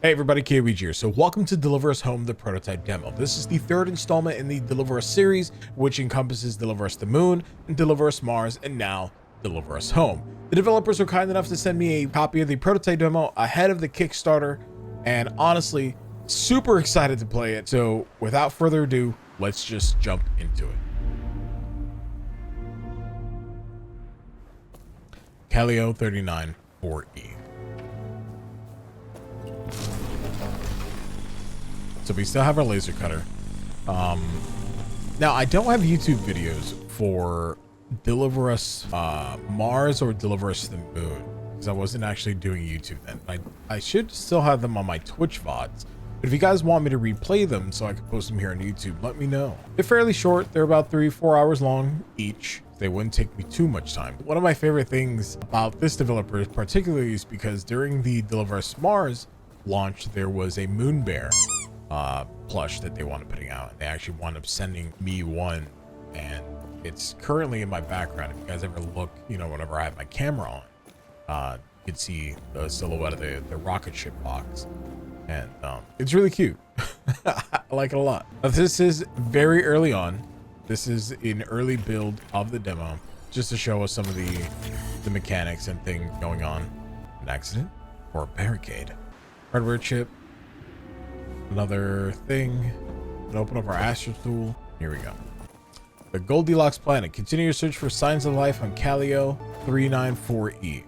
Hey everybody, Kaoiji here. So welcome to Deliver Us Home, the prototype demo. This is the third installment in the Deliver Us series, which encompasses Deliver Us the Moon, and Deliver Us Mars, and now Deliver Us Home. The developers were kind enough to send me a copy of the prototype demo ahead of the Kickstarter, and honestly, super excited to play it. So without further ado, let's just jump into it. Calio 39 4E. So we still have our laser cutter. Now I don't have YouTube videos for Deliver Us Mars or Deliver Us the Moon, because I wasn't actually doing YouTube then. I should still have them on my Twitch VODs. But if you guys want me to replay them so I can post them here on YouTube, let me know. They're fairly short. They're about 3-4 hours long each. They wouldn't take me too much time. One of my favorite things about this developer particularly is because during the Deliver Us Mars launch, there was a moon bear plush that they wanted putting out. They actually wound up sending me one, and it's currently in my background. If you guys ever look, whenever I have my camera on, you can see the silhouette of the rocket ship box, and it's really cute. I like it a lot. This is very early on. This is an early build of the demo, just to show us some of the mechanics and things going on. An accident or a barricade. Hardware chip. Another thing. And open up our Astro tool. Here we go. The Goldilocks planet. Continue your search for signs of life on Calio 394E.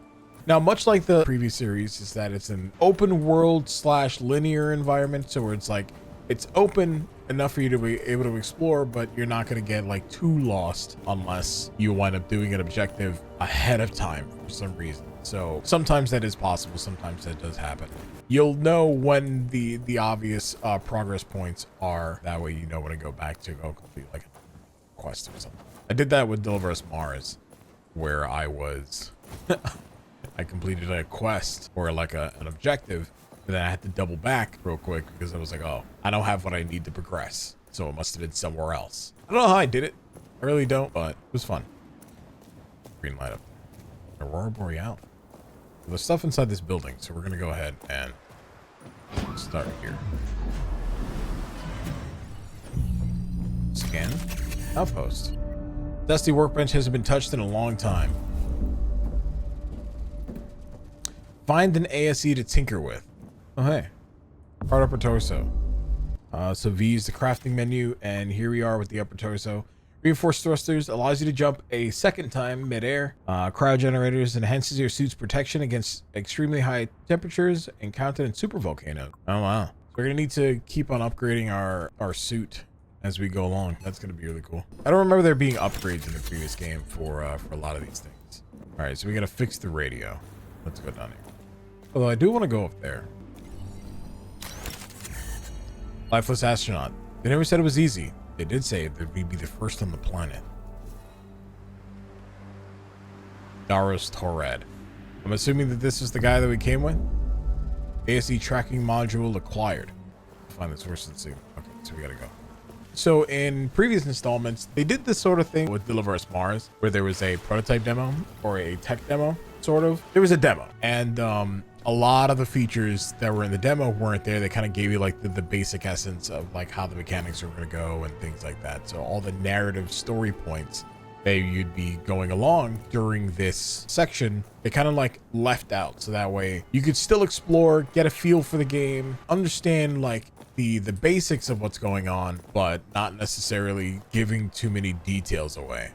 Now, much like the previous series, is that it's an open world / linear environment. So where it's like, it's open enough for you to be able to explore, but you're not going to get like too lost unless you wind up doing an objective ahead of time for some reason. So sometimes that is possible. Sometimes that does happen. You'll know when the obvious progress points are. That way you know when to go back to go complete like a quest or something. I did that with Deliver Us Mars, where I was I completed a quest or like an objective, and then I had to double back real quick because I was like, oh, I don't have what I need to progress, so it must have been somewhere else. I don't know how I did it. I really don't, but it was fun. Green light up. Aurora Boreal. There's stuff inside this building, so we're gonna go ahead and start here. Scan. Outpost. Dusty workbench hasn't been touched in a long time. Find an ASE to tinker with. Oh hey. Part upper torso. So V is the crafting menu, and here we are with the upper torso. Reinforced thrusters allows you to jump a second time midair. Cryo generators enhances your suit's protection against extremely high temperatures encountered in super volcanoes. Oh wow. So we're gonna need to keep on upgrading our suit as we go along. That's gonna be really cool. I don't remember there being upgrades in the previous game for a lot of these things. All right, so we gotta fix the radio. Let's go down here. Although I do want to go up there. Lifeless astronaut. They never said it was easy. They did say that we'd be the first on the planet. Daros Torad. I'm assuming that this is the guy that we came with. ASE tracking module acquired. Find the source of the signal. Okay, so we gotta go. So in previous installments, they did this sort of thing with Deliver Us Mars, where there was a prototype demo or a tech demo, sort of. There was a demo, and a lot of the features that were in the demo weren't there. They kind of gave you like the basic essence of like how the mechanics are going to go and things like that. So all the narrative story points that you'd be going along during this section, they kind of like left out. So that way you could still explore, get a feel for the game, understand like the basics of what's going on, but not necessarily giving too many details away.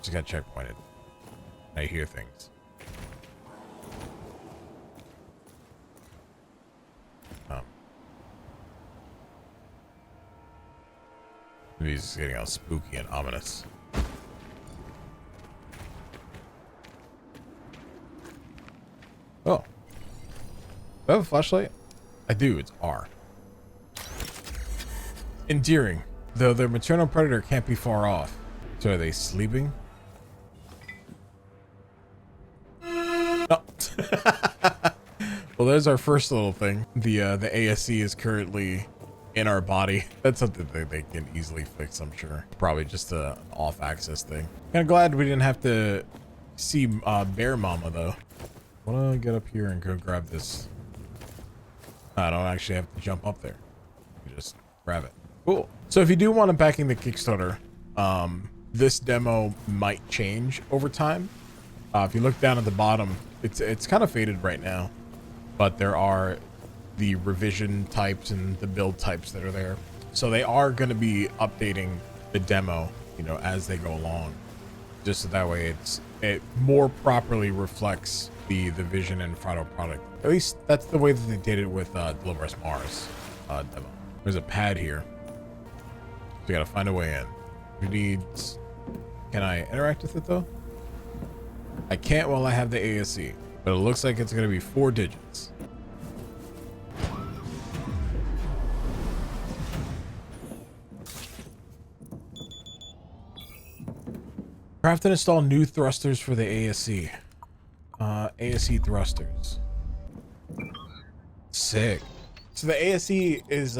Just got checkpointed. I hear things. He's getting all spooky and ominous. Oh. Do I have a flashlight? I do. It's R. Endearing. Though their maternal predator can't be far off. So are they sleeping? Oh. Well, there's our first little thing. The ASE is currently in our body. That's something that they can easily fix, I'm sure. Probably just an off-access thing. Kind of glad we didn't have to see Bear Mama, though. I want to get up here and go grab this I don't actually have to jump up there. You just grab it. Cool. So if you do want to backing the Kickstarter, this demo might change over time. If you look down at the bottom, it's kind of faded right now, but there are the revision types and the build types that are there. So they are going to be updating the demo, you know, as they go along, just so that way it more properly reflects the vision and final product. At least that's the way that they did it with Deliver Us Mars demo. There's a pad here, so you gotta find a way in. You need. Can I interact with it though? I can't while I have the ASE, but it looks like it's gonna be 4 digits. Craft and install new thrusters for the ASE. ASE thrusters. Sick. So the ASE is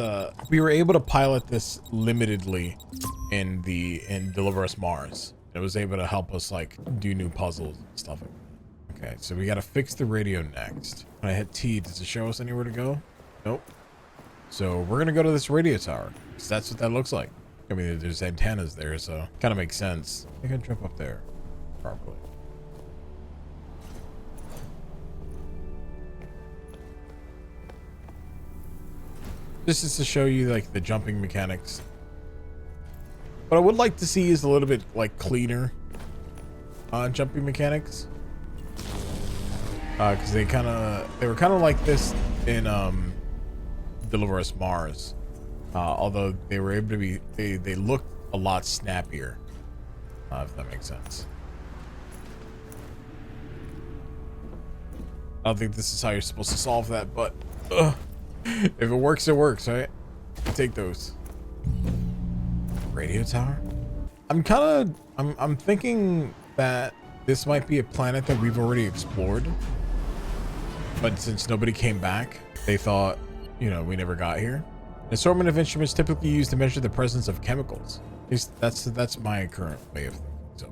we were able to pilot this limitedly in Deliver Us Mars. It was able to help us like do new puzzles and stuff. Okay, so we gotta fix the radio next. When I hit T, does it show us anywhere to go? Nope. So we're gonna go to this radio tower, because that's what that looks like. I mean, there's antennas there, so kind of makes sense. I can jump up there properly. This is to show you like the jumping mechanics. What I would like to see is a little bit like cleaner jumping mechanics, because they were kind of like this in Deliver Us Mars. Although they were able to be, they looked a lot snappier, if that makes sense. I don't think this is how you're supposed to solve that, but if it works, it works, right? Take those. Radio tower? I'm thinking that this might be a planet that we've already explored, but since nobody came back, they thought, you know, we never got here. An assortment of instruments typically used to measure the presence of chemicals. At least that's my current way of thinking. So,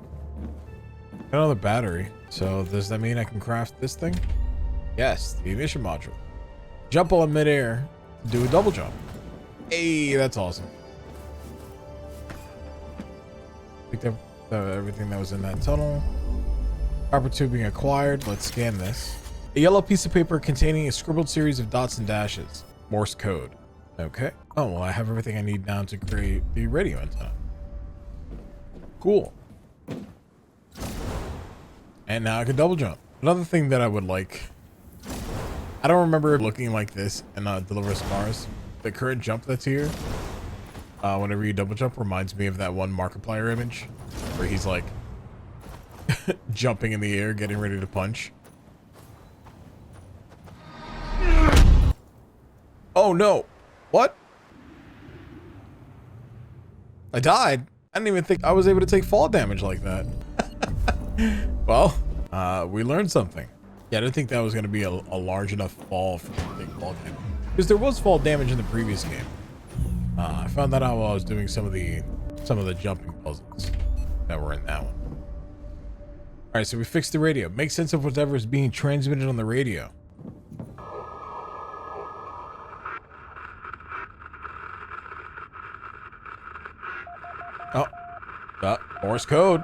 got another battery. So does that mean I can craft this thing? Yes, the ignition module. Jump while in midair. Do a double jump. Hey, that's awesome. Picked up everything that was in that tunnel. Copper tubing acquired. Let's scan this. A yellow piece of paper containing a scribbled series of dots and dashes. Morse code. Okay. Oh, well, I have everything I need now to create the radio antenna. Cool. And now I can double jump. Another thing that I would like, I don't remember looking like this in Deliver Us Mars. The current jump that's here, whenever you double jump, reminds me of that one Markiplier image where he's like jumping in the air, getting ready to punch. Oh no. What? I died. I didn't even think I was able to take fall damage like that. Well, we learned something. Yeah, I didn't think that was going to be a large enough fall for me to take fall damage. Because there was fall damage in the previous game. I found that out while I was doing some of the jumping puzzles that were in that one. All right, so we fixed the radio. Make sense of whatever is being transmitted on the radio. Oh, Morse code.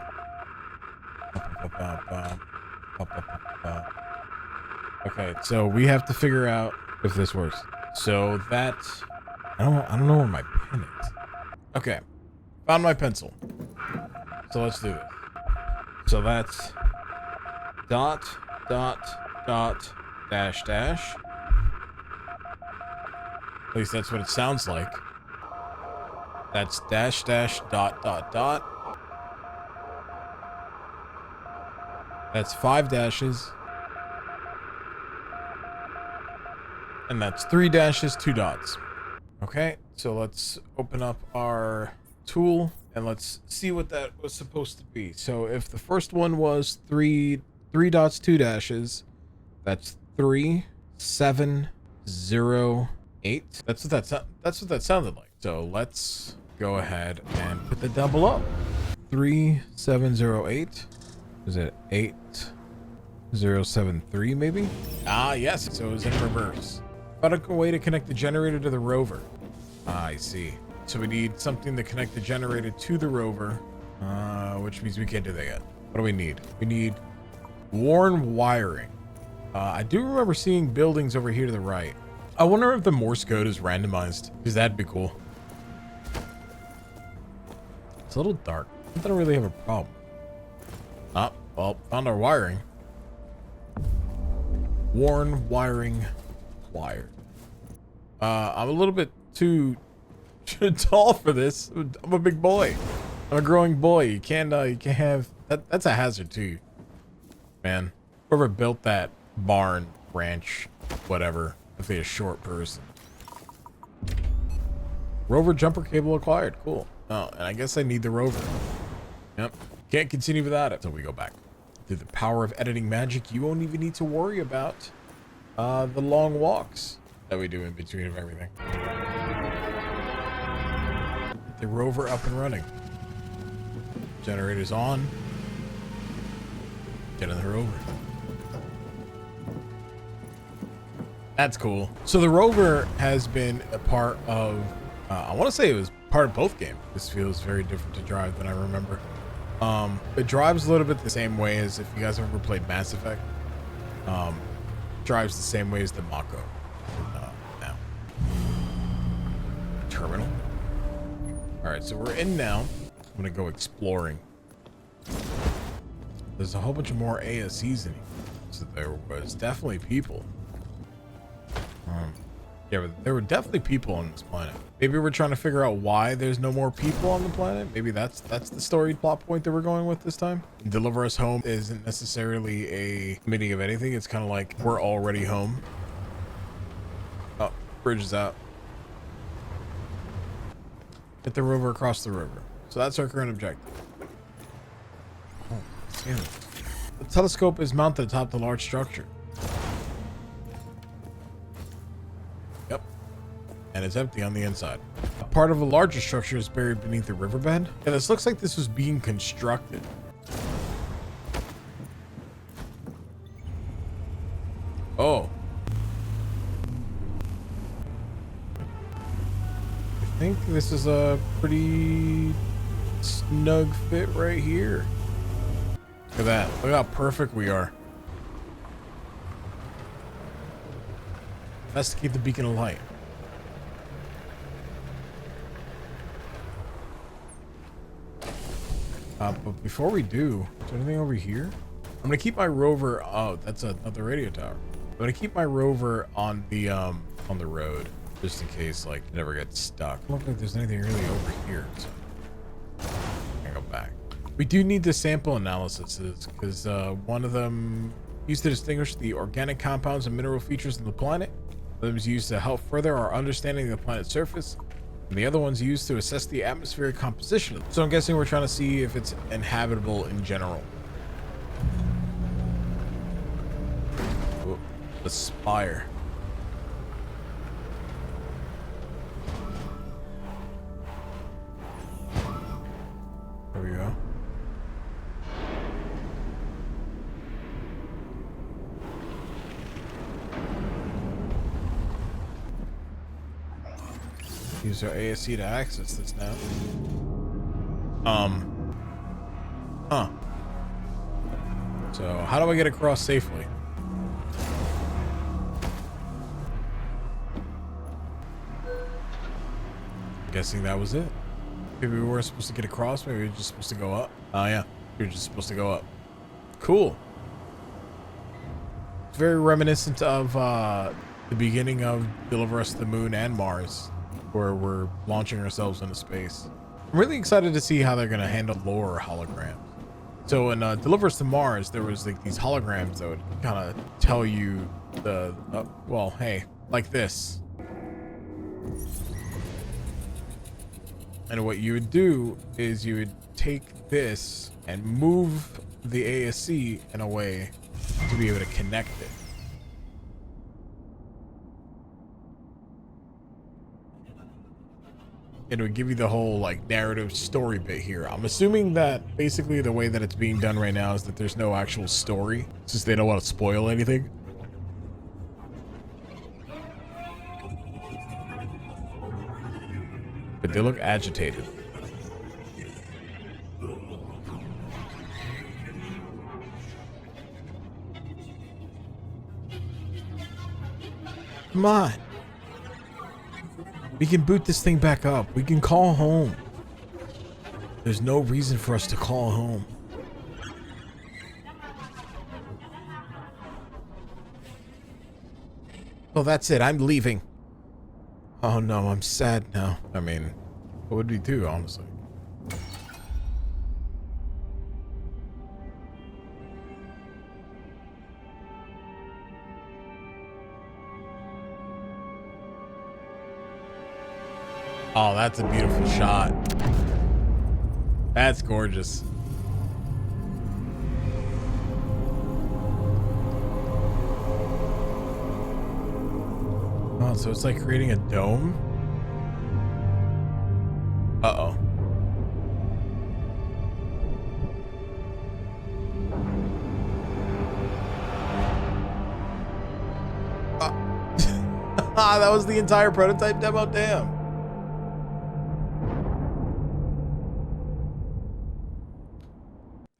Okay, so we have to figure out if this works. So that I don't know where my pen is. Okay, found my pencil. So let's do this. So that's dot dash dash. At least that's what it sounds like. That's dash dash dot. That's 5 dashes. And that's 3 dashes, 2 dots. Okay, so let's open up our tool and let's see what that was supposed to be. So if the first one was 3 dots, 2 dashes, that's 3, 7, 0, 8. That's what that sounded like. So let's go ahead and put that down below. 3708. Is it 8073 maybe? Ah, yes. So it was in reverse. Found a way to connect the generator to the rover. Ah, I see. So we need something to connect the generator to the rover, which means we can't do that yet. What do we need? We need worn wiring. I do remember seeing buildings over here to the right. I wonder if the Morse code is randomized, because that'd be cool. It's a little dark. I don't really have a problem. Ah, well, found our wiring. Worn wiring wired. I'm a little bit too tall for this. I'm a big boy. I'm a growing boy. You can't have that. That's a hazard too, man. Whoever built that barn, ranch, whatever, if they're a short person. Rover jumper cable acquired. Cool. Oh, and I guess I need the rover. Yep. Can't continue without it. So we go back. Through the power of editing magic, you won't even need to worry about the long walks that we do in between of everything. Get the rover up and running. Generator's on. Get in the rover. That's cool. So the rover has been a part of, I want to say it was part of both games. This feels very different to drive than I remember. It drives a little bit the same way as if you guys have ever played Mass Effect. Drives the same way as the Mako. Now. Terminal. All right, so we're in now. I'm gonna go exploring. There's a whole bunch of more ASCs in here. So there was definitely people. Yeah, but there were definitely people on this planet. Maybe we're trying to figure out why there's no more people on the planet. Maybe that's the story plot point that we're going with this time. Deliver Us Home isn't necessarily a committee of anything. It's kind of like we're already home. Oh, bridge is out. Get the rover across the river. So that's our current objective. Oh, damn it. The telescope is mounted atop the large structure. And it's empty on the inside. A part of a larger structure is buried beneath the riverbed. And this looks like this was being constructed. Oh. I think this is a pretty snug fit right here. Look at that. Look how perfect we are. Investigate the beacon of light. But before we do, is there anything over here? I'm gonna keep my rover. Oh, that's another radio tower. I'm gonna keep my rover on the road just in case like it never gets stuck. I don't look like there's anything really over here. So I go back. We do need the sample analysis because one of them used to distinguish the organic compounds and mineral features of the planet. One of them is used to help further our understanding of the planet's surface. And the other one's used to assess the atmospheric composition. So I'm guessing we're trying to see if it's inhabitable in general. Ooh, the spire. There we go. Use our ASC to access this now. Huh. So how do I get across safely? Guessing that was it. Maybe we weren't supposed to get across. Maybe we were just supposed to go up. Oh yeah, we were just supposed to go up. Cool. It's very reminiscent of the beginning of Deliver Us to the Moon and Mars, where we're launching ourselves into space. I'm really excited to see how they're gonna handle lore holograms. So in Deliver Us to Mars, there was like these holograms that would kind of tell you the, well, hey, like this. And what you would do is you would take this and move the ASC in a way to be able to connect it. It would give you the whole like narrative story bit here. I'm assuming that basically the way that it's being done right now is that there's no actual story, since they don't want to spoil anything. They look agitated. Come on. We can boot this thing back up. We can call home. There's no reason for us to call home. Oh, that's it. I'm leaving. Oh no, I'm sad now. I mean, what would we do, honestly? Oh, that's a beautiful shot. That's gorgeous. Oh, so it's like creating a dome? Uh-oh. That was the entire prototype demo? Damn.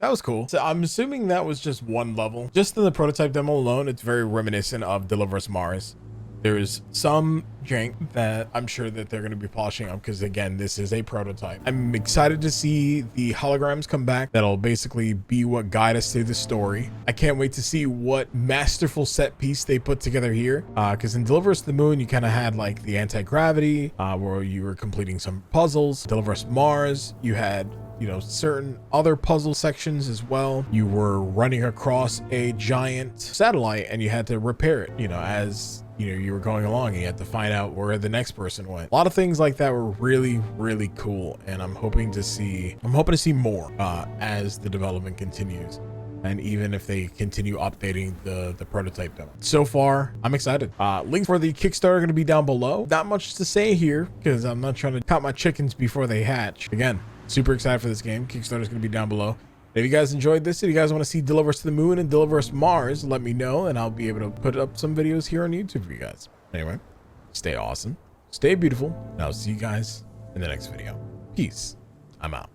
That was cool. So I'm assuming that was just one level. Just in the prototype demo alone, it's very reminiscent of Deliver Us Mars. There's some jank that I'm sure that they're going to be polishing up because, again, this is a prototype. I'm excited to see the holograms come back. That'll basically be what guide us through the story. I can't wait to see what masterful set piece they put together here. Because in Deliver Us to the Moon, you kind of had like the anti-gravity where you were completing some puzzles. Deliver Us Mars, you had, you know, certain other puzzle sections as well. You were running across a giant satellite and you had to repair it, you know, as you know, you were going along and you had to find out where the next person went. A lot of things like that were really, really cool. And I'm hoping to see more as the development continues. And even if they continue updating the prototype demo. So far, I'm excited. Links for the Kickstarter are going to be down below. Not much to say here because I'm not trying to count my chickens before they hatch. Again, super excited for this game. Kickstarter is going to be down below. If you guys enjoyed this, if you guys want to see Deliver Us to the Moon and Deliver Us Mars, let me know and I'll be able to put up some videos here on YouTube for you guys. Anyway, stay awesome, stay beautiful, and I'll see you guys in the next video. Peace. I'm out.